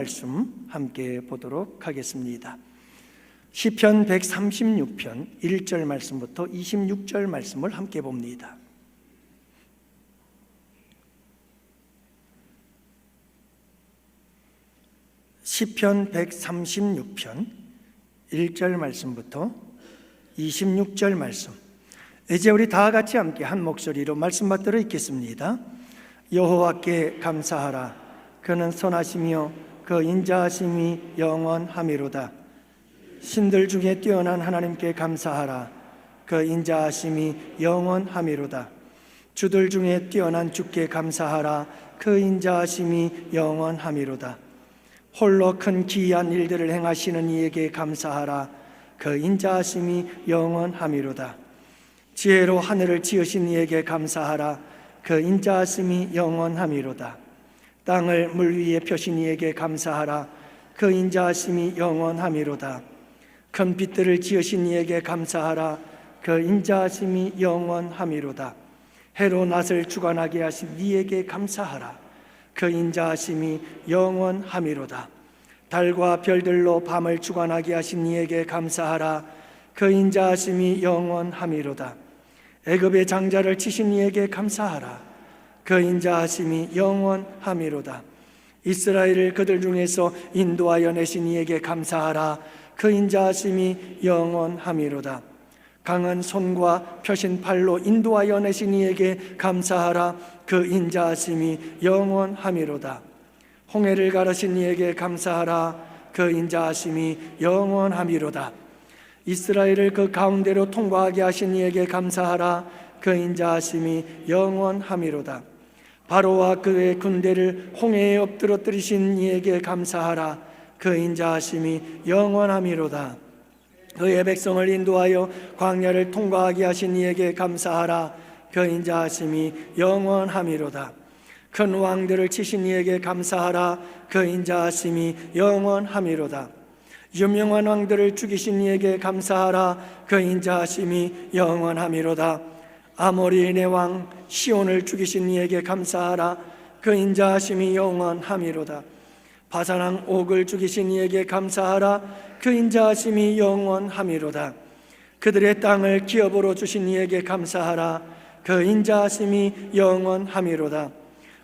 말씀 함께 보도록 하겠습니다. 시편 136편 1절 말씀부터 26절 말씀을 함께 봅니다. 시편 136편 1절 말씀부터 26절 말씀, 이제 우리 다 같이 함께 한 목소리로 말씀 받들어 읽겠습니다. 여호와께 감사하라. 그는 선하시며 그 인자하심이 영원하미로다. 신들 중에 뛰어난 하나님께 감사하라. 그 인자하심이 영원하미로다. 주들 중에 뛰어난 주께 감사하라. 그 인자하심이 영원하미로다. 홀로 큰 기이한 일들을 행하시는 이에게 감사하라. 그 인자하심이 영원하미로다. 지혜로 하늘을 지으신 이에게 감사하라. 그 인자하심이 영원하미로다. 땅을 물 위에 펴신 이에게 감사하라. 그 인자하심이 영원하미로다. 큰 빛들을 지으신 이에게 감사하라. 그 인자하심이 영원하미로다. 해로 낫을 주관하게 하신 이에게 감사하라. 그 인자하심이 영원하미로다. 달과 별들로 밤을 주관하게 하신 이에게 감사하라. 그 인자하심이 영원하미로다. 애굽의 장자를 치신 이에게 감사하라. 그 인자하심이 영원하미로다. 이스라엘을 그들 중에서 인도하여 내신 이에게 감사하라. 그 인자하심이 영원하미로다. 강한 손과 펴신 팔로 인도하여 내신 이에게 감사하라. 그 인자하심이 영원하미로다. 홍해를 가르신 이에게 감사하라. 그 인자하심이 영원하미로다. 이스라엘을 그 가운데로 통과하게 하신 이에게 감사하라. 그 인자하심이 영원하미로다. 바로와 그의 군대를 홍해에 엎드러뜨리신 이에게 감사하라. 그 인자하심이 영원하미로다. 그의 백성을 인도하여 광야를 통과하게 하신 이에게 감사하라. 그 인자하심이 영원하미로다. 큰 왕들을 치신 이에게 감사하라. 그 인자하심이 영원하미로다. 유명한 왕들을 죽이신 이에게 감사하라. 그 인자하심이 영원하미로다. 아모리인의 왕 시온을 죽이신 이에게 감사하라. 그 인자하심이 영원하미로다. 바산왕 옥을 죽이신 이에게 감사하라. 그 인자하심이 영원하미로다. 그들의 땅을 기업으로 주신 이에게 감사하라. 그 인자하심이 영원하미로다.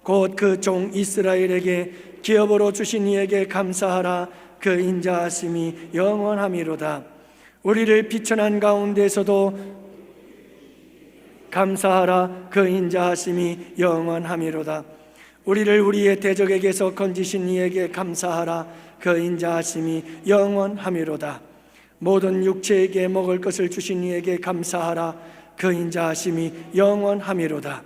곧 그 종 이스라엘에게 기업으로 주신 이에게 감사하라. 그 인자하심이 영원하미로다. 우리를 비천한 가운데서도 감사하라. 그 인자하심이 영원하미로다. 우리를 우리의 대적에게서 건지신 이에게 감사하라. 그 인자하심이 영원하미로다. 모든 육체에게 먹을 것을 주신 이에게 감사하라. 그 인자하심이 영원하미로다.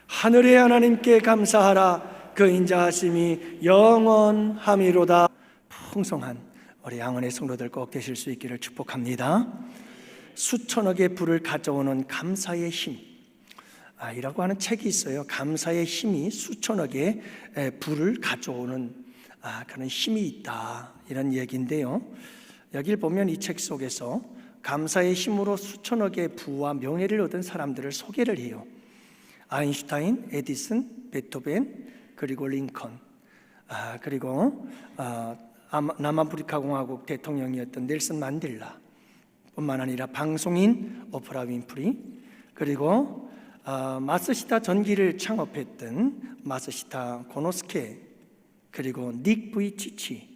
하늘의 하나님께 감사하라. 그 인자하심이 영원하미로다. 풍성한 우리 양은의 성도들 꼭 되실 수 있기를 축복합니다. 수천억의 불을 가져오는 감사의 힘, 이라고 하는 책이 있어요. 감사의 힘이 수천억의 불을 가져오는 그런 힘이 있다, 이런 얘기인데요. 여기를 보면 이 책 속에서 감사의 힘으로 수천억의 부와 명예를 얻은 사람들을 소개를 해요. 아인슈타인, 에디슨, 베토벤, 그리고 링컨, 그리고 남아프리카 공화국 대통령이었던 넬슨 만델라 뿐만 아니라 방송인 오프라 윈프리, 그리고 마스시타 전기를 창업했던 마스시타 고노스케, 그리고 닉 부이치치,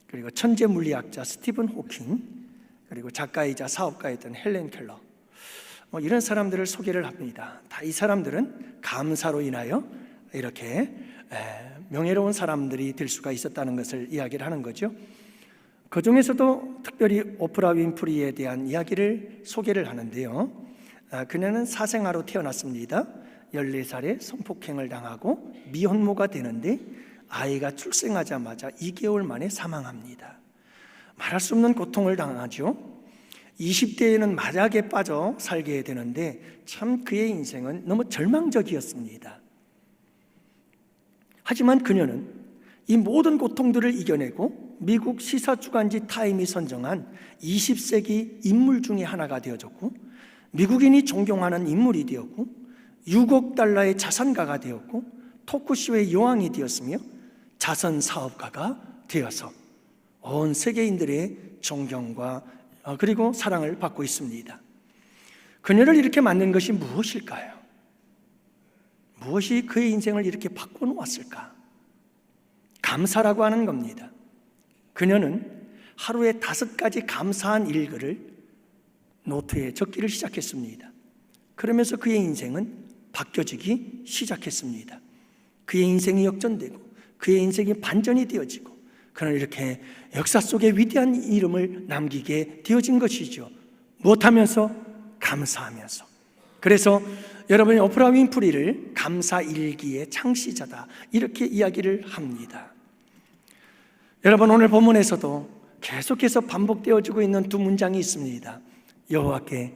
그리고 천재 물리학자 스티븐 호킹, 그리고 작가이자 사업가였던 헬렌 켈러, 이런 사람들을 소개를 합니다. 다 이 사람들은 감사로 인하여 이렇게 명예로운 사람들이 될 수가 있었다는 것을 이야기를 하는 거죠. 그 중에서도 특별히 오프라 윈프리에 대한 이야기를 소개를 하는데요. 그녀는 사생아로 태어났습니다. 14살에 성폭행을 당하고 미혼모가 되는데 아이가 출생하자마자 2개월 만에 사망합니다. 말할 수 없는 고통을 당하죠. 20대에는 마약에 빠져 살게 되는데 참 그의 인생은 너무 절망적이었습니다. 하지만 그녀는 이 모든 고통들을 이겨내고 미국 시사주간지 타임이 선정한 20세기 인물 중에 하나가 되어졌고, 미국인이 존경하는 인물이 되었고, 6억 달러의 자산가가 되었고, 토크쇼의 여왕이 되었으며 자선 사업가가 되어서 온 세계인들의 존경과 그리고 사랑을 받고 있습니다. 그녀를 이렇게 만든 것이 무엇일까요? 무엇이 그의 인생을 이렇게 바꿔놓았을까? 감사라고 하는 겁니다. 그녀는 하루에 5가지 감사한 일들을 노트에 적기를 시작했습니다. 그러면서 그의 인생은 바뀌어지기 시작했습니다. 그의 인생이 역전되고 그의 인생이 반전이 되어지고 그는 이렇게 역사 속에 위대한 이름을 남기게 되어진 것이죠. 무엇하면서? 감사하면서. 그래서 여러분이 오프라 윈프리를 감사일기의 창시자다 이렇게 이야기를 합니다. 여러분, 오늘 본문에서도 계속해서 반복되어지고 있는 두 문장이 있습니다. 여호와께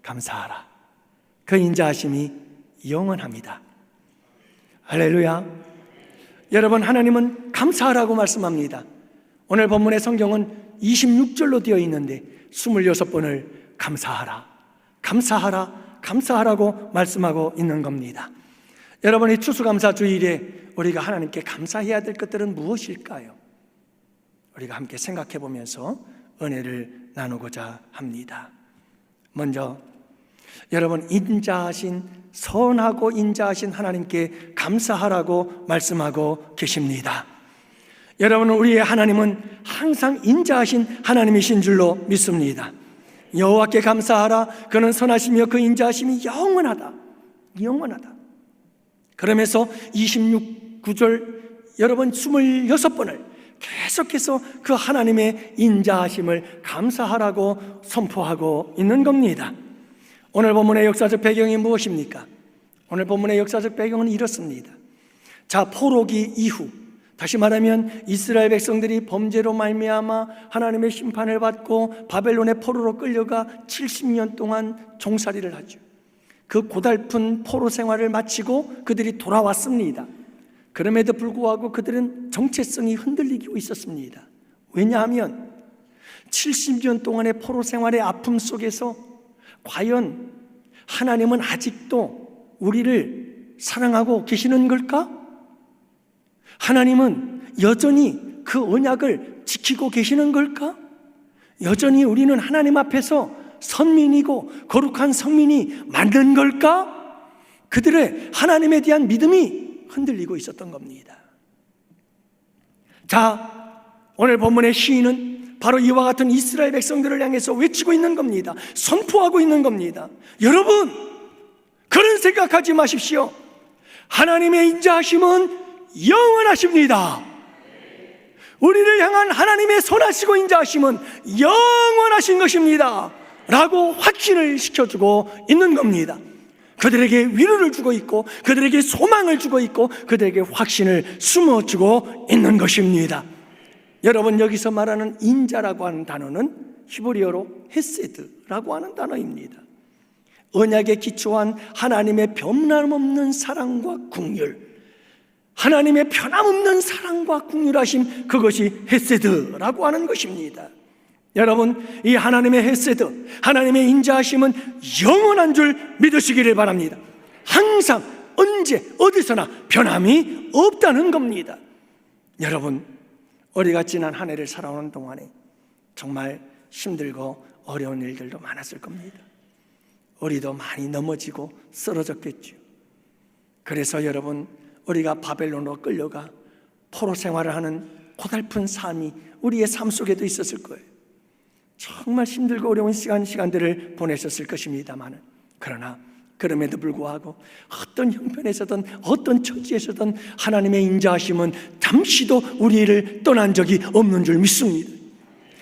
감사하라. 그 인자하심이 영원합니다. 할렐루야. 여러분, 하나님은 감사하라고 말씀합니다. 오늘 본문의 성경은 26절로 되어 있는데 26번을 감사하라, 감사하라, 감사하라고 말씀하고 있는 겁니다. 여러분, 이 추수감사주일에 우리가 하나님께 감사해야 될 것들은 무엇일까요? 우리가 함께 생각해 보면서 은혜를 나누고자 합니다. 먼저 여러분, 선하고 인자하신 하나님께 감사하라고 말씀하고 계십니다. 여러분, 우리의 하나님은 항상 인자하신 하나님이신 줄로 믿습니다. 여호와께 감사하라. 그는 선하시며 그 인자하심이 영원하다. 영원하다. 그러면서 26구절 여러분 26번을 계속해서 그 하나님의 인자하심을 감사하라고 선포하고 있는 겁니다. 오늘 본문의 역사적 배경이 무엇입니까? 오늘 본문의 역사적 배경은 이렇습니다. 자, 포로기 이후, 다시 말하면 이스라엘 백성들이 범죄로 말미암아 하나님의 심판을 받고 바벨론의 포로로 끌려가 70년 동안 종살이를 하죠. 그 고달픈 포로 생활을 마치고 그들이 돌아왔습니다. 그럼에도 불구하고 그들은 정체성이 흔들리고 있었습니다. 왜냐하면 70년 동안의 포로 생활의 아픔 속에서 과연 하나님은 아직도 우리를 사랑하고 계시는 걸까? 하나님은 여전히 그 언약을 지키고 계시는 걸까? 여전히 우리는 하나님 앞에서 선민이고 거룩한 성민이 맞는 걸까? 그들의 하나님에 대한 믿음이 흔들리고 있었던 겁니다. 자, 오늘 본문의 시인은 바로 이와 같은 이스라엘 백성들을 향해서 외치고 있는 겁니다. 선포하고 있는 겁니다. 여러분, 그런 생각하지 마십시오. 하나님의 인자하심은 영원하십니다. 우리를 향한 하나님의 선하시고 인자하심은 영원하신 것입니다 라고 확신을 시켜주고 있는 겁니다. 그들에게 위로를 주고 있고 그들에게 소망을 주고 있고 그들에게 확신을 심어주고 있는 것입니다. 여러분, 여기서 말하는 인자라고 하는 단어는 히브리어로 헤세드라고 하는 단어입니다. 언약에 기초한 하나님의 변함없는 사랑과 긍휼, 하나님의 변함없는 사랑과 긍휼하심, 그것이 헤세드라고 하는 것입니다. 여러분, 이 하나님의 헤세드, 하나님의 인자하심은 영원한 줄 믿으시기를 바랍니다. 항상 언제 어디서나 변함이 없다는 겁니다. 여러분, 우리가 지난 한 해를 살아오는 동안에 정말 힘들고 어려운 일들도 많았을 겁니다. 우리도 많이 넘어지고 쓰러졌겠죠. 그래서 여러분, 우리가 바벨론으로 끌려가 포로 생활을 하는 고달픈 삶이 우리의 삶 속에도 있었을 거예요. 정말 힘들고 어려운 시간들을 보내셨을 것입니다만, 그러나 그럼에도 불구하고 어떤 형편에서든 어떤 처지에서든 하나님의 인자하심은 잠시도 우리를 떠난 적이 없는 줄 믿습니다.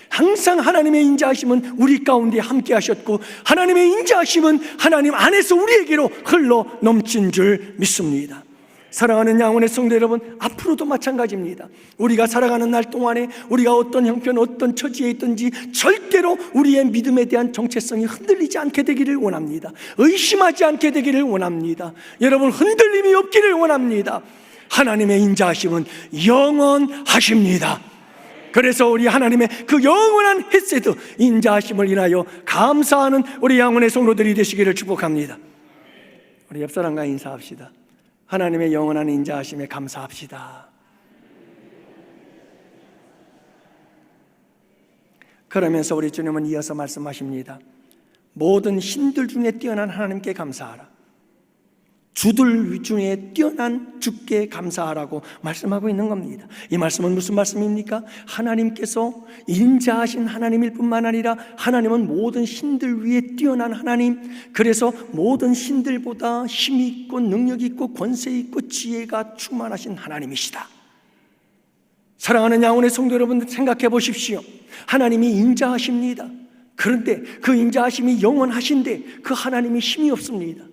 항상 하나님의 인자하심은 우리 가운데 함께 하셨고 하나님의 인자하심은 하나님 안에서 우리에게로 흘러 넘친 줄 믿습니다. 사랑하는 양원의 성도 여러분, 앞으로도 마찬가지입니다. 우리가 살아가는 날 동안에 우리가 어떤 형편, 어떤 처지에 있든지 절대로 우리의 믿음에 대한 정체성이 흔들리지 않게 되기를 원합니다. 의심하지 않게 되기를 원합니다. 여러분, 흔들림이 없기를 원합니다. 하나님의 인자하심은 영원하십니다. 그래서 우리 하나님의 그 영원한 헤세드, 인자하심을 인하여 감사하는 우리 양원의 성도들이 되시기를 축복합니다. 우리 옆 사람과 인사합시다. 하나님의 영원한 인자하심에 감사합시다. 그러면서 우리 주님은 이어서 말씀하십니다. 모든 신들 중에 뛰어난 하나님께 감사하라. 주들 중에 뛰어난 주께 감사하라고 말씀하고 있는 겁니다. 이 말씀은 무슨 말씀입니까? 하나님께서 인자하신 하나님일 뿐만 아니라 하나님은 모든 신들 위에 뛰어난 하나님, 그래서 모든 신들보다 힘이 있고 능력이 있고 권세 있고 지혜가 충만하신 하나님이시다. 사랑하는 양원의 성도 여러분, 생각해 보십시오. 하나님이 인자하십니다. 그런데 그 인자하심이 영원하신데 그 하나님이 힘이 없습니다.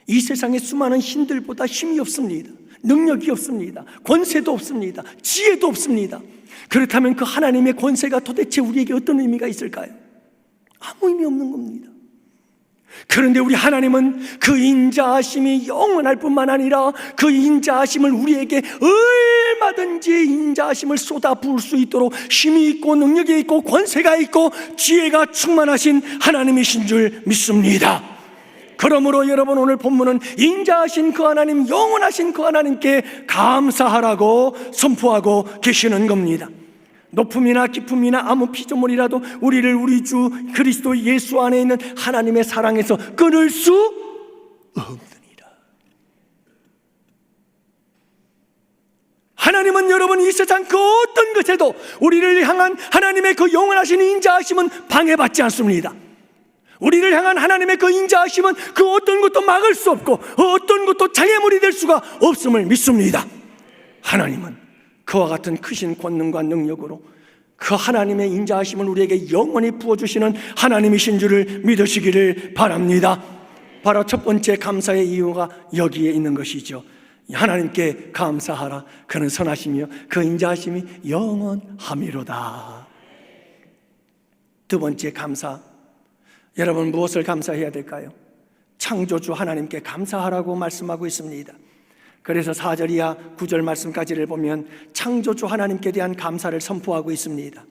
이 세상에 수많은 신들보다 힘이 없습니다. 능력이 없습니다. 권세도 없습니다. 지혜도 없습니다. 그렇다면 그 하나님의 권세가 도대체 우리에게 어떤 의미가 있을까요? 아무 의미 없는 겁니다. 그런데 우리 하나님은 그 인자하심이 영원할 뿐만 아니라 그 인자하심을 우리에게 얼마든지 인자하심을 쏟아 부을 수 있도록 힘이 있고 능력이 있고 권세가 있고 지혜가 충만하신 하나님이신 줄 믿습니다. 그러므로 여러분, 오늘 본문은 인자하신 그 하나님, 영원하신 그 하나님께 감사하라고 선포하고 계시는 겁니다. 높음이나 깊음이나 아무 피조물이라도 우리를 우리 주 그리스도 예수 안에 있는 하나님의 사랑에서 끊을 수 없느니라. 하나님은 여러분, 이 세상 그 어떤 것에도 우리를 향한 하나님의 그 영원하신 인자하심은 방해받지 않습니다. 우리를 향한 하나님의 그 인자하심은 그 어떤 것도 막을 수 없고 어떤 것도 장애물이 될 수가 없음을 믿습니다. 하나님은 그와 같은 크신 권능과 능력으로 그 하나님의 인자하심을 우리에게 영원히 부어주시는 하나님이신 줄을 믿으시기를 바랍니다. 바로 첫 번째 감사의 이유가 여기에 있는 것이죠. 하나님께 감사하라. 그는 선하시며 그 인자하심이 영원함이로다. 두 번째 감사, 여러분 무엇을 감사해야 될까요? 창조주 하나님께 감사하라고 말씀하고 있습니다. 그래서 4절 이하 9절 말씀까지를 보면 창조주 하나님께 대한 감사를 선포하고 있습니다.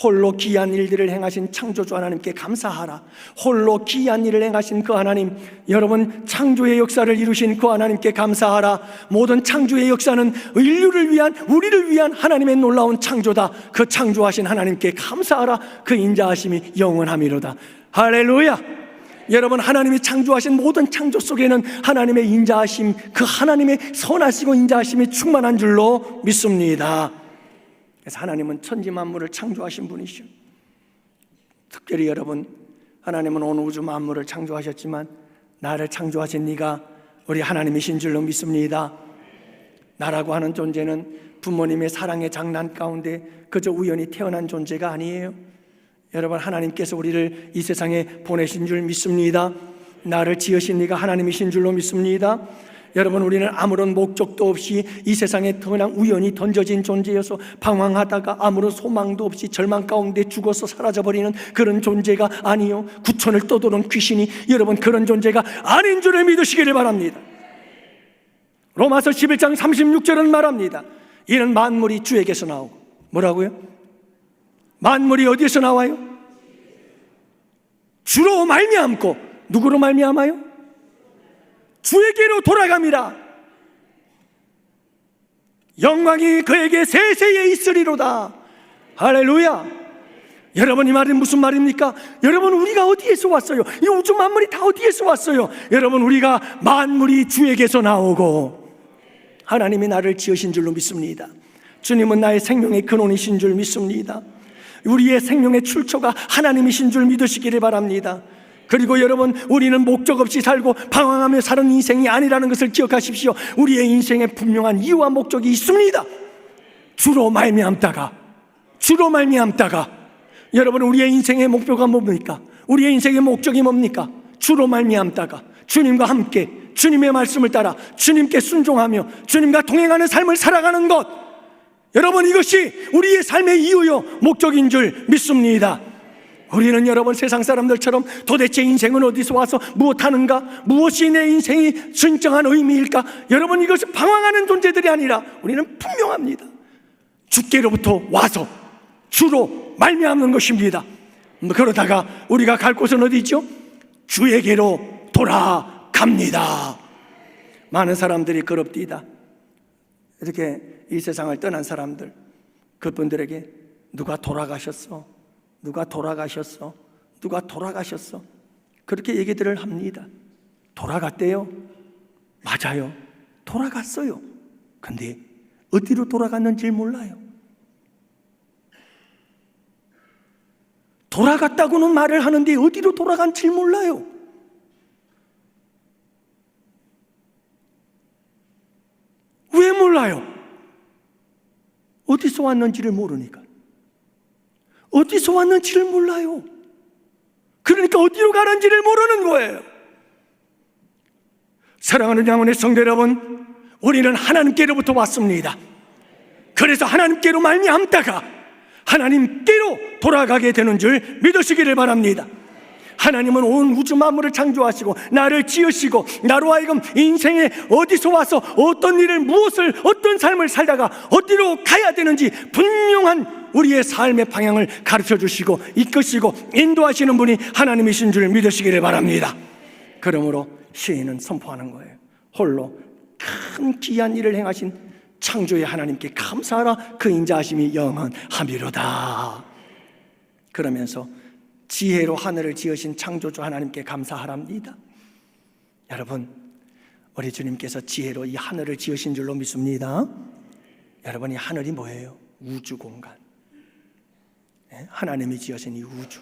홀로 기이한 일들을 행하신 창조주 하나님께 감사하라. 홀로 기이한 일을 행하신 그 하나님, 여러분 창조의 역사를 이루신 그 하나님께 감사하라. 모든 창조의 역사는 인류를 위한, 우리를 위한 하나님의 놀라운 창조다. 그 창조하신 하나님께 감사하라. 그 인자하심이 영원함이로다. 할렐루야. 여러분, 하나님이 창조하신 모든 창조 속에는 하나님의 인자하심, 그 하나님의 선하시고 인자하심이 충만한 줄로 믿습니다. 그래서 하나님은 천지 만물을 창조하신 분이시오. 특별히 여러분, 하나님은 온 우주 만물을 창조하셨지만 나를 창조하신 네가 우리 하나님이신 줄로 믿습니다. 나라고 하는 존재는 부모님의 사랑의 장난 가운데 그저 우연히 태어난 존재가 아니에요. 여러분, 하나님께서 우리를 이 세상에 보내신 줄 믿습니다. 나를 지으신 네가 하나님이신 줄로 믿습니다. 여러분, 우리는 아무런 목적도 없이 이 세상에 그냥 우연히 던져진 존재여서 방황하다가 아무런 소망도 없이 절망 가운데 죽어서 사라져버리는 그런 존재가 아니요, 구천을 떠도는 귀신이 여러분 그런 존재가 아닌 줄을 믿으시기를 바랍니다. 로마서 11장 36절은 말합니다. 이는 만물이 주에게서 나오고, 뭐라고요? 만물이 어디에서 나와요? 주로 말미암고, 누구로 말미암아요? 주에게로 돌아갑니다. 영광이 그에게 세세에 있으리로다. 할렐루야. 여러분, 이 말은 무슨 말입니까? 여러분, 우리가 어디에서 왔어요? 이 우주 만물이 다 어디에서 왔어요? 여러분, 우리가 만물이 주에게서 나오고 하나님이 나를 지으신 줄로 믿습니다. 주님은 나의 생명의 근원이신 줄 믿습니다. 우리의 생명의 출처가 하나님이신 줄 믿으시기를 바랍니다. 그리고 여러분, 우리는 목적 없이 살고 방황하며 사는 인생이 아니라는 것을 기억하십시오. 우리의 인생에 분명한 이유와 목적이 있습니다. 주로 말미암다가 여러분, 우리의 인생의 목표가 뭡니까? 우리의 인생의 목적이 뭡니까? 주로 말미암다가 주님과 함께 주님의 말씀을 따라 주님께 순종하며 주님과 동행하는 삶을 살아가는 것, 여러분, 이것이 우리의 삶의 이유요 목적인 줄 믿습니다. 우리는 여러분 세상 사람들처럼 도대체 인생은 어디서 와서 무엇하는가, 무엇이 내 인생이 진정한 의미일까, 여러분 이것은 방황하는 존재들이 아니라 우리는 분명합니다. 주께로부터 와서 주로 말미암는 것입니다. 그러다가 우리가 갈 곳은 어디죠? 주에게로 돌아갑니다. 많은 사람들이 그럽디다. 이렇게 이 세상을 떠난 사람들, 그분들에게 누가 돌아가셨어? 누가 돌아가셨어? 누가 돌아가셨어? 그렇게 얘기들을 합니다. 돌아갔대요? 맞아요. 돌아갔어요. 근데 어디로 돌아갔는지 몰라요. 돌아갔다고는 말을 하는데 어디로 돌아간지 몰라요. 왜 몰라요? 어디서 왔는지를 모르니까. 어디서 왔는지를 몰라요. 그러니까 어디로 가는지를 모르는 거예요. 사랑하는 양원의 성도 여러분, 우리는 하나님께로부터 왔습니다. 그래서 하나님께로 말미암다가 하나님께로 돌아가게 되는 줄 믿으시기를 바랍니다. 하나님은 온 우주 만물을 창조하시고 나를 지으시고 나로 하여금 인생에 어디서 와서 어떤 일을 무엇을 어떤 삶을 살다가 어디로 가야 되는지 분명한 우리의 삶의 방향을 가르쳐 주시고 이끄시고 인도하시는 분이 하나님이신 줄 믿으시기를 바랍니다. 그러므로 시인은 선포하는 거예요. 홀로 큰 귀한 일을 행하신 창조의 하나님께 감사하라. 그 인자하심이 영원하미로다. 그러면서 지혜로 하늘을 지으신 창조주 하나님께 감사하랍니다. 여러분, 우리 주님께서 지혜로 이 하늘을 지으신 줄로 믿습니다. 여러분, 이 하늘이 뭐예요? 우주 공간. 하나님이 지으신 이 우주.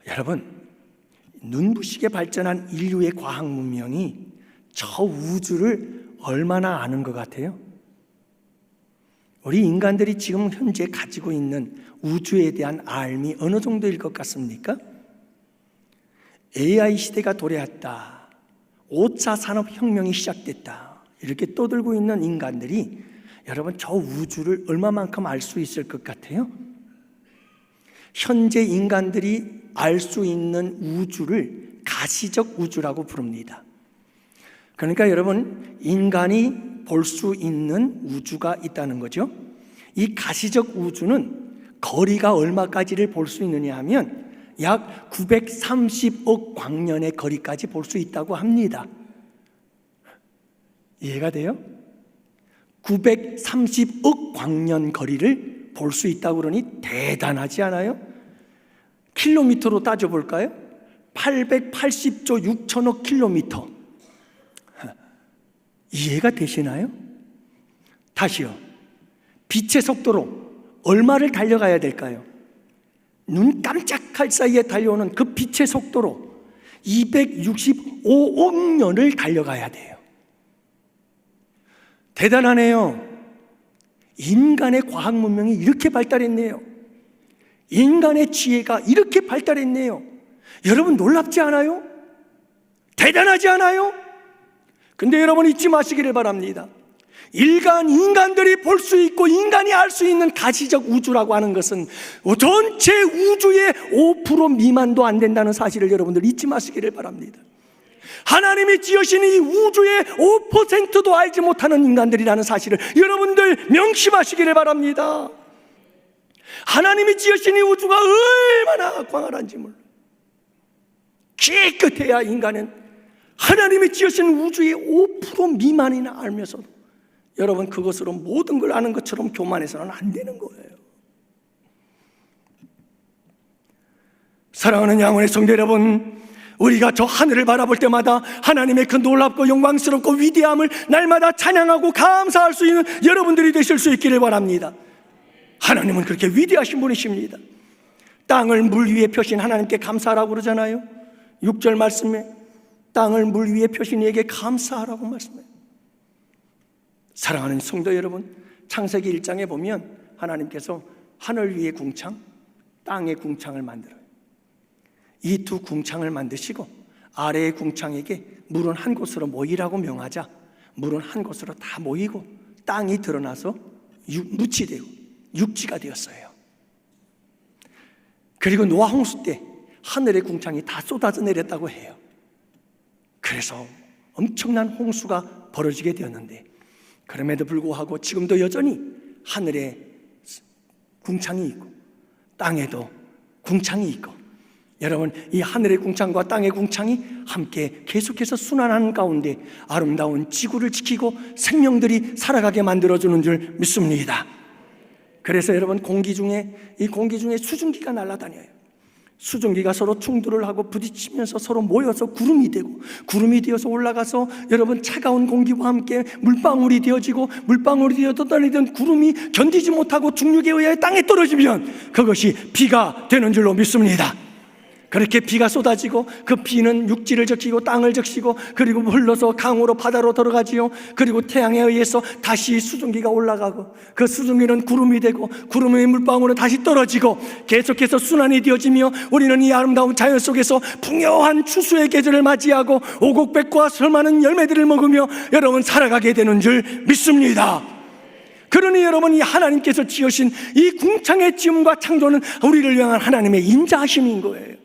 여러분, 눈부시게 발전한 인류의 과학 문명이 저 우주를 얼마나 아는 것 같아요? 우리 인간들이 지금 현재 가지고 있는 우주에 대한 알미 어느 정도일 것 같습니까? AI 시대가 도래했다, 5차 산업혁명이 시작됐다, 이렇게 떠들고 있는 인간들이 여러분 저 우주를 얼마만큼 알 수 있을 것 같아요? 현재 인간들이 알 수 있는 우주를 가시적 우주라고 부릅니다. 그러니까 여러분, 인간이 볼 수 있는 우주가 있다는 거죠. 이 가시적 우주는 거리가 얼마까지를 볼 수 있느냐 하면 약 930억 광년의 거리까지 볼 수 있다고 합니다. 이해가 돼요? 930억 광년 거리를 볼 수 있다고 그러니 대단하지 않아요? 킬로미터로 따져볼까요? 880조 6천억 킬로미터. 이해가 되시나요? 다시요. 빛의 속도로 얼마를 달려가야 될까요? 눈 깜짝할 사이에 달려오는 그 빛의 속도로 265억 년을 달려가야 돼요. 대단하네요. 인간의 과학 문명이 이렇게 발달했네요. 인간의 지혜가 이렇게 발달했네요. 여러분 놀랍지 않아요? 대단하지 않아요? 근데 여러분 잊지 마시기를 바랍니다. 인간들이 볼 수 있고 인간이 알 수 있는 가시적 우주라고 하는 것은 전체 우주의 5% 미만도 안 된다는 사실을 여러분들 잊지 마시기를 바랍니다. 하나님이 지으신 이 우주의 5%도 알지 못하는 인간들이라는 사실을 여러분들 명심하시기를 바랍니다. 하나님이 지으신 이 우주가 얼마나 광활한지 몰라요. 기껏해야 인간은 하나님이 지으신 우주의 5% 미만이나 알면서도 여러분 그것으로 모든 걸 아는 것처럼 교만해서는 안 되는 거예요. 사랑하는 양원의 성도 여러분, 우리가 저 하늘을 바라볼 때마다 하나님의 그 놀랍고 영광스럽고 위대함을 날마다 찬양하고 감사할 수 있는 여러분들이 되실 수 있기를 바랍니다. 하나님은 그렇게 위대하신 분이십니다. 땅을 물 위에 펴신 하나님께 감사하라고 그러잖아요. 6절 말씀에 땅을 물 위에 펴신 이에게 감사하라고 말씀해요. 사랑하는 성도 여러분, 창세기 1장에 보면 하나님께서 하늘 위의 궁창, 땅의 궁창을 만들어요. 이 두 궁창을 만드시고 아래의 궁창에게 물은 한 곳으로 모이라고 명하자 물은 한 곳으로 다 모이고 땅이 드러나서 묻이 되고 육지가 되었어요. 그리고 노아 홍수 때 하늘의 궁창이 다 쏟아져 내렸다고 해요. 그래서 엄청난 홍수가 벌어지게 되었는데 그럼에도 불구하고 지금도 여전히 하늘에 궁창이 있고 땅에도 궁창이 있고 여러분 이 하늘의 궁창과 땅의 궁창이 함께 계속해서 순환하는 가운데 아름다운 지구를 지키고 생명들이 살아가게 만들어주는 줄 믿습니다. 그래서 여러분 공기 중에 수증기가 날아다녀요. 수증기가 서로 충돌을 하고 부딪히면서 서로 모여서 구름이 되고, 구름이 되어서 올라가서 여러분 차가운 공기와 함께 물방울이 되어지고, 물방울이 되어 떠다니던 구름이 견디지 못하고 중력에 의해 땅에 떨어지면 그것이 비가 되는 줄로 믿습니다. 그렇게 비가 쏟아지고, 그 비는 육지를 적시고 땅을 적시고, 그리고 흘러서 강으로 바다로 들어가지요. 그리고 태양에 의해서 다시 수증기가 올라가고, 그 수증기는 구름이 되고, 구름의 물방울은 다시 떨어지고, 계속해서 순환이 되어지며, 우리는 이 아름다운 자연 속에서 풍요한 추수의 계절을 맞이하고 오곡백과 수많은 열매들을 먹으며 여러분 살아가게 되는 줄 믿습니다. 그러니 여러분, 이 하나님께서 지으신 이 궁창의 지음과 창조는 우리를 위한 하나님의 인자하심인 거예요.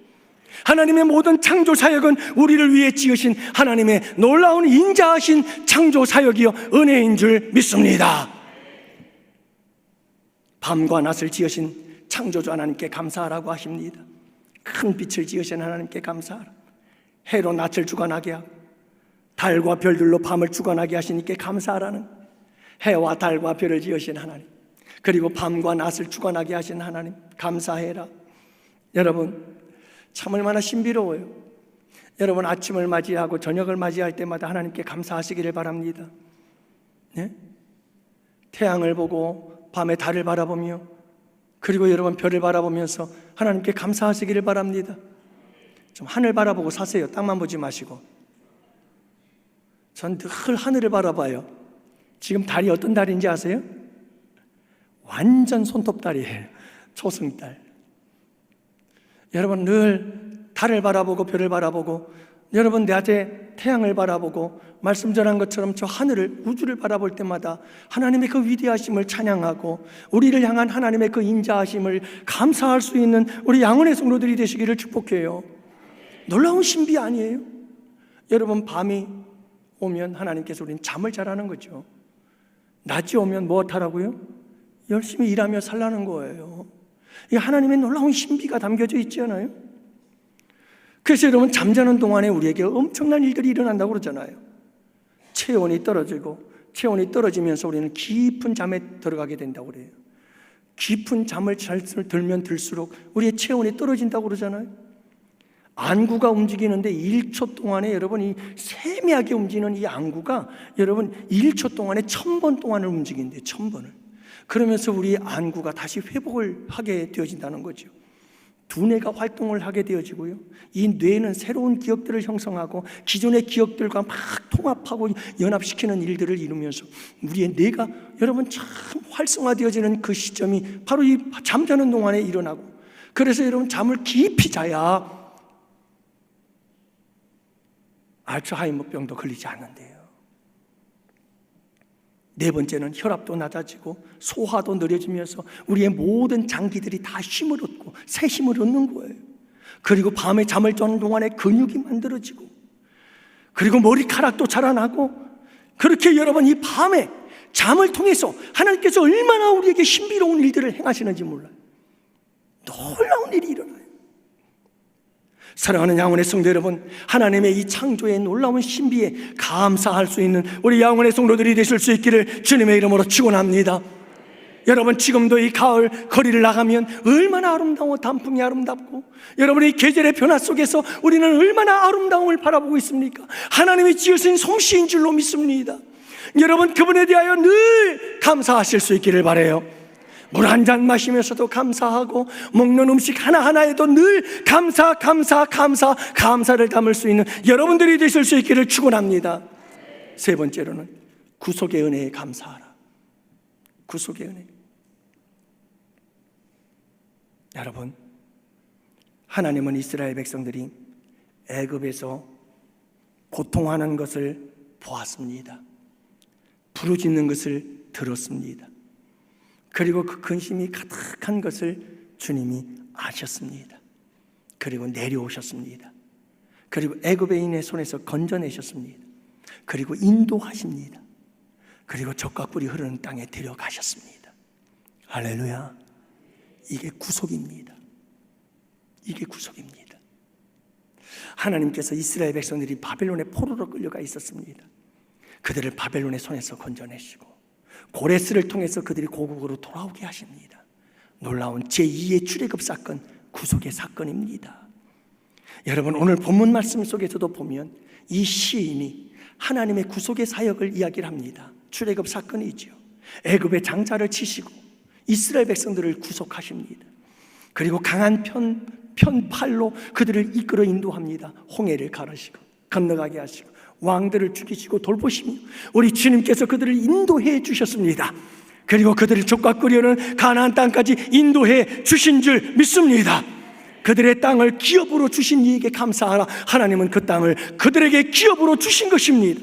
하나님의 모든 창조 사역은 우리를 위해 지으신 하나님의 놀라운 인자하신 창조 사역이요 은혜인 줄 믿습니다. 밤과 낮을 지으신 창조주 하나님께 감사하라고 하십니다. 큰 빛을 지으신 하나님께 감사하라. 해로 낮을 주관하게 하고 달과 별들로 밤을 주관하게 하시니께 감사하라는, 해와 달과 별을 지으신 하나님, 그리고 밤과 낮을 주관하게 하신 하나님 감사해라. 여러분, 참 얼마나 신비로워요. 여러분, 아침을 맞이하고 저녁을 맞이할 때마다 하나님께 감사하시기를 바랍니다. 네? 태양을 보고 밤에 달을 바라보며, 그리고 여러분 별을 바라보면서 하나님께 감사하시기를 바랍니다. 좀 하늘 바라보고 사세요. 땅만 보지 마시고. 전 늘 하늘을 바라봐요. 지금 달이 어떤 달인지 아세요? 완전 손톱달이에요. 초승달. 여러분, 늘 달을 바라보고 별을 바라보고, 여러분 낮에 태양을 바라보고, 말씀 전한 것처럼 저 하늘을, 우주를 바라볼 때마다 하나님의 그 위대하심을 찬양하고 우리를 향한 하나님의 그 인자하심을 감사할 수 있는 우리 양은의 성도들이 되시기를 축복해요. 놀라운 신비 아니에요? 여러분, 밤이 오면 하나님께서 우린 잠을 자라는 거죠. 낮이 오면 무엇하라고요? 열심히 일하며 살라는 거예요. 이 하나님의 놀라운 신비가 담겨져 있지 않아요? 그래서 여러분, 잠자는 동안에 우리에게 엄청난 일들이 일어난다고 그러잖아요. 체온이 떨어지고, 체온이 떨어지면서 우리는 깊은 잠에 들어가게 된다고 그래요. 깊은 잠을 잘 들면 들수록 우리의 체온이 떨어진다고 그러잖아요. 안구가 움직이는데 1초 동안에 여러분이 세미하게 움직이는 이 안구가 여러분 1초 동안에 1000번 동안을 움직인대요. 1000번을. 그러면서 우리 안구가 다시 회복을 하게 되어진다는 거죠. 두뇌가 활동을 하게 되어지고요, 이 뇌는 새로운 기억들을 형성하고 기존의 기억들과 막 통합하고 연합시키는 일들을 이루면서 우리의 뇌가 여러분 참 활성화되어지는 그 시점이 바로 이 잠자는 동안에 일어나고, 그래서 여러분 잠을 깊이 자야 알츠하이머병도 걸리지 않는데요. 네 번째는 혈압도 낮아지고 소화도 느려지면서 우리의 모든 장기들이 다 힘을 얻고 새 힘을 얻는 거예요. 그리고 밤에 잠을 자는 동안에 근육이 만들어지고, 그리고 머리카락도 자라나고, 그렇게 여러분 이 밤에 잠을 통해서 하나님께서 얼마나 우리에게 신비로운 일들을 행하시는지 몰라요. 놀라운 일이 일어나요. 사랑하는 양원의 성도 여러분, 하나님의 이 창조의 놀라운 신비에 감사할 수 있는 우리 양원의 성도들이 되실 수 있기를 주님의 이름으로 축원합니다. 여러분, 지금도 이 가을 거리를 나가면 얼마나 아름다워, 단풍이 아름답고, 여러분 이 계절의 변화 속에서 우리는 얼마나 아름다움을 바라보고 있습니까? 하나님이 지으신 솜씨인 줄로 믿습니다. 여러분, 그분에 대하여 늘 감사하실 수 있기를 바라요. 물 한 잔 마시면서도 감사하고, 먹는 음식 하나하나에도 늘 감사를 담을 수 있는 여러분들이 되실 수 있기를 축원합니다. 세 번째로는 구속의 은혜에 감사하라. 구속의 은혜. 여러분, 하나님은 이스라엘 백성들이 애굽에서 고통하는 것을 보았습니다. 부르짖는 것을 들었습니다. 그리고 그 근심이 가득한 것을 주님이 아셨습니다. 그리고 내려오셨습니다. 그리고 애굽인의 손에서 건져내셨습니다. 그리고 인도하십니다. 그리고 적과 꿀이 흐르는 땅에 데려가셨습니다. 할렐루야. 이게 구속입니다. 이게 구속입니다. 하나님께서 이스라엘 백성들이 바벨론의 포로로 끌려가 있었습니다. 그들을 바벨론의 손에서 건져내시고 고레스를 통해서 그들이 고국으로 돌아오게 하십니다. 놀라운 제2의 출애굽 사건, 구속의 사건입니다. 여러분, 오늘 본문 말씀 속에서도 보면 이 시인이 하나님의 구속의 사역을 이야기를 합니다. 출애굽 사건이죠. 애굽의 장자를 치시고 이스라엘 백성들을 구속하십니다. 그리고 강한 편팔로 그들을 이끌어 인도합니다. 홍해를 가르시고 건너가게 하시고 왕들을 죽이시고 돌보시며 우리 주님께서 그들을 인도해 주셨습니다. 그리고 그들을 족과 끓여는 가나안 땅까지 인도해 주신 줄 믿습니다. 그들의 땅을 기업으로 주신 이에게 감사하라. 하나님은 그 땅을 그들에게 기업으로 주신 것입니다.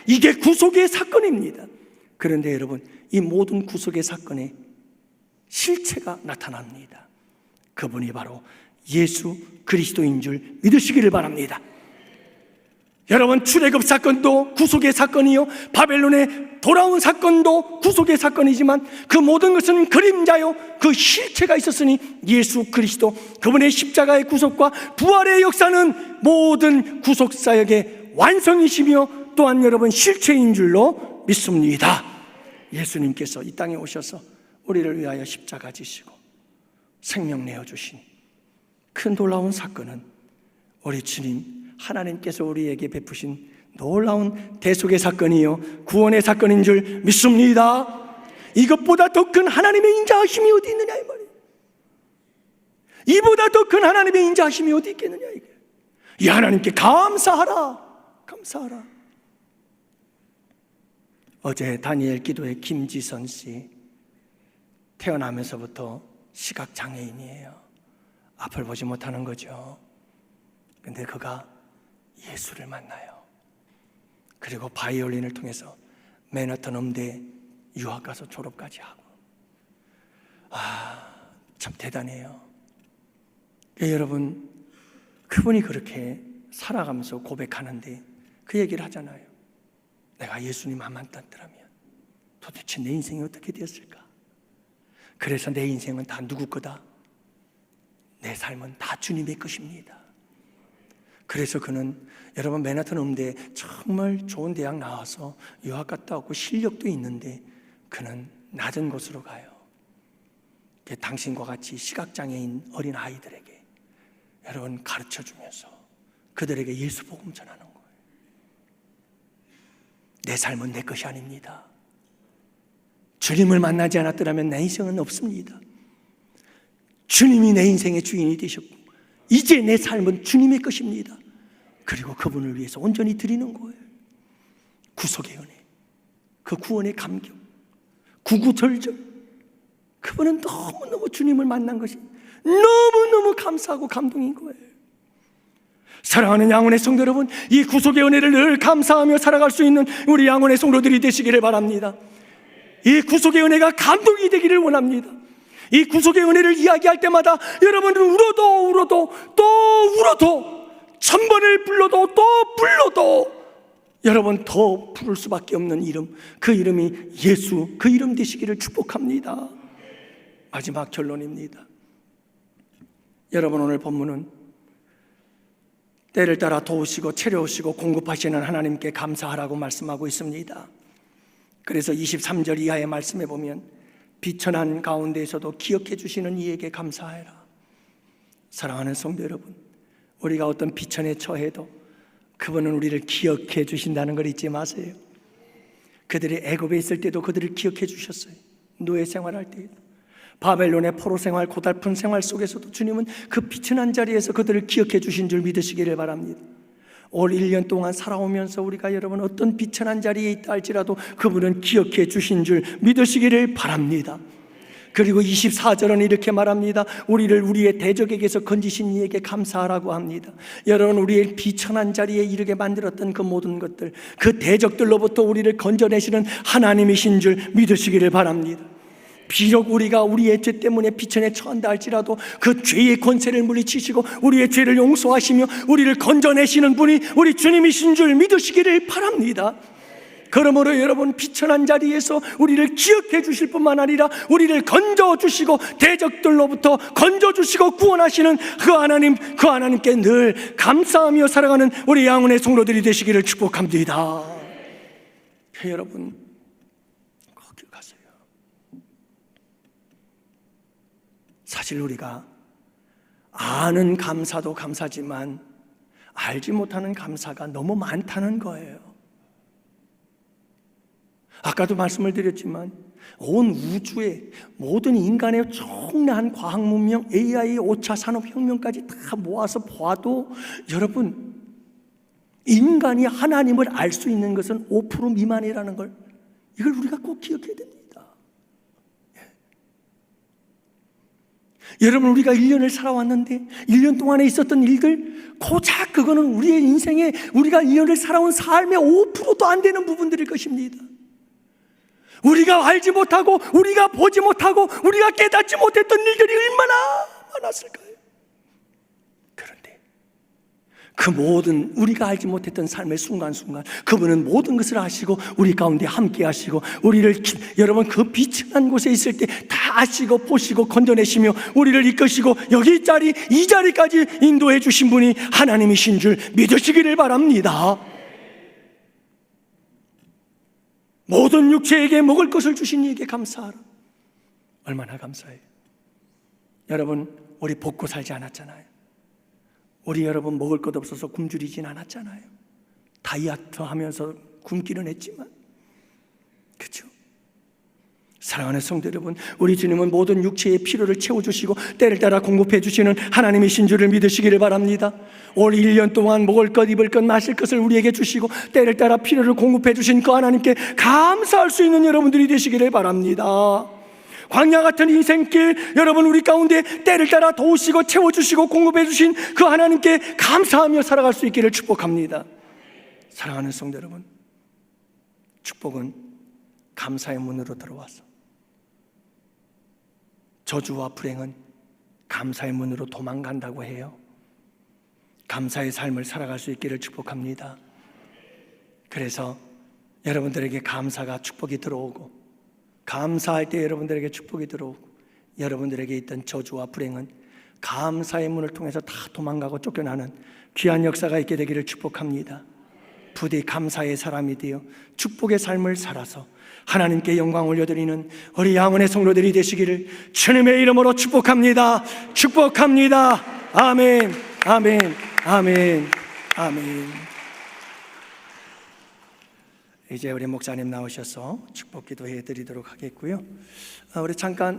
이게 구속의 사건입니다. 그런데 여러분, 이 모든 구속의 사건에 실체가 나타납니다. 그분이 바로 예수 그리스도인 줄 믿으시기를 바랍니다. 여러분, 출애굽 사건도 구속의 사건이요, 바벨론에 돌아온 사건도 구속의 사건이지만 그 모든 것은 그림자요, 그 실체가 있었으니 예수 그리스도, 그분의 십자가의 구속과 부활의 역사는 모든 구속사역의 완성이시며 또한 여러분 실체인 줄로 믿습니다. 예수님께서 이 땅에 오셔서 우리를 위하여 십자가 지시고 생명 내어주신 큰 놀라운 사건은 우리 주님 하나님께서 우리에게 베푸신 놀라운 대속의 사건이요, 구원의 사건인 줄 믿습니다. 이것보다 더 큰 하나님의 인자하심이 어디 있느냐 이 말이에요. 이보다 더 큰 하나님의 인자하심이 어디 있겠느냐 이게. 이 하나님께 감사하라, 감사하라. 어제 다니엘 기도회 김지선 씨, 태어나면서부터 시각장애인이에요. 앞을 보지 못하는 거죠. 근데 그가 예수를 만나요. 그리고 바이올린을 통해서 맨하탄 음대 유학 가서 졸업까지 하고, 참 대단해요. 여러분, 그분이 그렇게 살아가면서 고백하는데 그 얘기를 하잖아요. 내가 예수님 안만 땄더라면 도대체 내 인생이 어떻게 되었을까? 그래서 내 인생은 다 누구 거다? 내 삶은 다 주님의 것입니다. 그래서 그는 여러분 맨하탄 음대에 정말 좋은 대학 나와서 유학 갔다 왔고 실력도 있는데 그는 낮은 곳으로 가요. 당신과 같이 시각장애인 어린 아이들에게 여러분 가르쳐주면서 그들에게 예수 복음 전하는 거예요. 내 삶은 내 것이 아닙니다. 주님을 만나지 않았더라면 내 인생은 없습니다. 주님이 내 인생의 주인이 되셨고 이제 내 삶은 주님의 것입니다. 그리고 그분을 위해서 온전히 드리는 거예요. 구속의 은혜, 그 구원의 감격, 구구절절, 그분은 너무너무 주님을 만난 것이 너무너무 감사하고 감동인 거예요. 사랑하는 양원의 성도 여러분, 이 구속의 은혜를 늘 감사하며 살아갈 수 있는 우리 양원의 성도들이 되시기를 바랍니다. 이 구속의 은혜가 감동이 되기를 원합니다. 이 구속의 은혜를 이야기할 때마다 여러분은 울어도 또 울어도, 1000번을 불러도 또 불러도 여러분 더 부를 수밖에 없는 이름, 그 이름이 예수, 그 이름 되시기를 축복합니다. 마지막 결론입니다. 여러분, 오늘 본문은 때를 따라 도우시고 채려오시고 공급하시는 하나님께 감사하라고 말씀하고 있습니다. 그래서 23절 이하의 말씀에 보면 비천한 가운데에서도 기억해 주시는 이에게 감사해라. 사랑하는 성도 여러분, 우리가 어떤 비천에 처해도 그분은 우리를 기억해 주신다는 걸 잊지 마세요. 그들이 애굽에 있을 때도 그들을 기억해 주셨어요. 노예 생활할 때에도, 바벨론의 포로 생활, 고달픈 생활 속에서도 주님은 그 비천한 자리에서 그들을 기억해 주신 줄 믿으시기를 바랍니다. 올 1년 동안 살아오면서 우리가 여러분 어떤 비천한 자리에 있다 할지라도 그분은 기억해 주신 줄 믿으시기를 바랍니다. 그리고 24절은 이렇게 말합니다. 우리를 우리의 대적에게서 건지신 이에게 감사하라고 합니다. 여러분, 우리의 비천한 자리에 이르게 만들었던 그 모든 것들, 그 대적들로부터 우리를 건져내시는 하나님이신 줄 믿으시기를 바랍니다. 비록 우리가 우리의 죄 때문에 비천에 처한다 할지라도 그 죄의 권세를 물리치시고 우리의 죄를 용서하시며 우리를 건져내시는 분이 우리 주님이신 줄 믿으시기를 바랍니다. 그러므로 여러분, 비천한 자리에서 우리를 기억해 주실 뿐만 아니라 우리를 건져주시고 대적들로부터 건져주시고 구원하시는 그 하나님, 그 하나님께 늘 감사하며 살아가는 우리 양원의 성도들이 되시기를 축복합니다. 여러분, 꼭 기억하세요. 사실 우리가 아는 감사도 감사지만 알지 못하는 감사가 너무 많다는 거예요. 아까도 말씀을 드렸지만 온 우주의 모든 인간의 총대한 과학 문명, AI, 5차 산업혁명까지 다 모아서 보아도 여러분, 인간이 하나님을 알 수 있는 것은 5% 미만이라는 걸, 이걸 우리가 꼭 기억해야 됩니다. 여러분, 우리가 1년을 살아왔는데 1년 동안에 있었던 일들, 고작 그거는 우리의 인생에 우리가 1년을 살아온 삶의 5%도 안 되는 부분들일 것입니다. 우리가 알지 못하고 우리가 보지 못하고 우리가 깨닫지 못했던 일들이 얼마나 많았을까요? 그런데 그 모든 우리가 알지 못했던 삶의 순간순간 그분은 모든 것을 아시고 우리 가운데 함께 하시고 우리를 여러분 그 비천한 곳에 있을 때 다 아시고 보시고 건져내시며 우리를 이끄시고 여기 이 자리까지 인도해 주신 분이 하나님이신 줄 믿으시기를 바랍니다. 모든 육체에게 먹을 것을 주신 이에게 감사하라. 얼마나 감사해요. 여러분, 우리 벗고 살지 않았잖아요. 우리 여러분 먹을 것 없어서 굶주리진 않았잖아요. 다이어트 하면서 굶기는 했지만, 그렇죠? 사랑하는 성도 여러분, 우리 주님은 모든 육체의 필요를 채워주시고 때를 따라 공급해 주시는 하나님이신 줄을 믿으시기를 바랍니다. 올 1년 동안 먹을 것, 입을 것, 마실 것을 우리에게 주시고 때를 따라 필요를 공급해 주신 그 하나님께 감사할 수 있는 여러분들이 되시기를 바랍니다. 광야 같은 인생길, 여러분 우리 가운데 때를 따라 도우시고 채워주시고 공급해 주신 그 하나님께 감사하며 살아갈 수 있기를 축복합니다. 사랑하는 성도 여러분, 축복은 감사의 문으로 들어와서, 저주와 불행은 감사의 문으로 도망간다고 해요. 감사의 삶을 살아갈 수 있기를 축복합니다. 그래서 여러분들에게 감사가 축복이 들어오고, 감사할 때 여러분들에게 축복이 들어오고, 여러분들에게 있던 저주와 불행은 감사의 문을 통해서 다 도망가고 쫓겨나는 귀한 역사가 있게 되기를 축복합니다. 부디 감사의 사람이 되어 축복의 삶을 살아서 하나님께 영광 올려드리는 우리 양원의 성도들이 되시기를 주님의 이름으로 축복합니다. 축복합니다. 아멘, 아멘, 아멘, 아멘. 이제 우리 목사님 나오셔서 축복 기도해 드리도록 하겠고요. 우리 잠깐